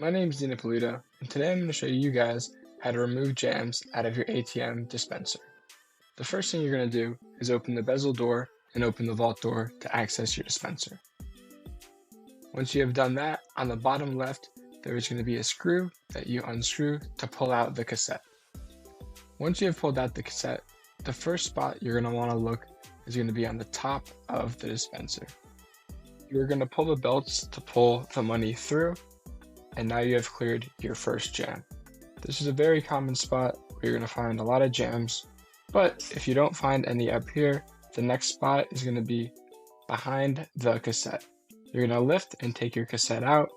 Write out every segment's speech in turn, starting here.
My name is Dina Polito, and today I'm going to show you guys how to remove jams out of your ATM dispenser. The first thing you're going to do is open the bezel door and open the vault door to access your dispenser. Once you have done that, on the bottom left, there is going to be a screw that you unscrew to pull out the cassette. Once you have pulled out the cassette, the first spot you're going to want to look is going to be on the top of the dispenser. You're going to pull the belts to pull the money through, and now you have cleared your first jam. This is a very common spot where you're going to find a lot of jams, but if you don't find any up here, the next spot is going to be behind the cassette. You're going to lift and take your cassette out,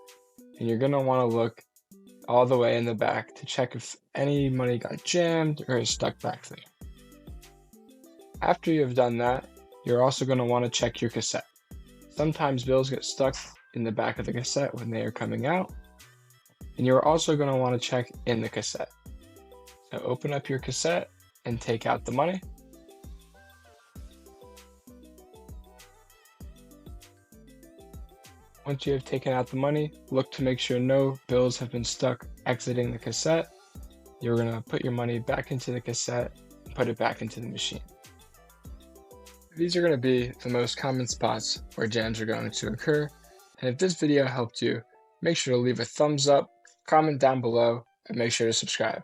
and you're going to want to look all the way in the back to check if any money got jammed or is stuck back there. After you have done that, you're also going to want to check your cassette. Sometimes bills get stuck in the back of the cassette when they are coming out, and you're also going to want to check in the cassette. So open up your cassette and take out the money. Once you have taken out the money, look to make sure no bills have been stuck exiting the cassette. You're going to put your money back into the cassette and put it back into the machine. These are going to be the most common spots where jams are going to occur, and if this video helped you, make sure to leave a thumbs up, comment down below, and make sure to subscribe.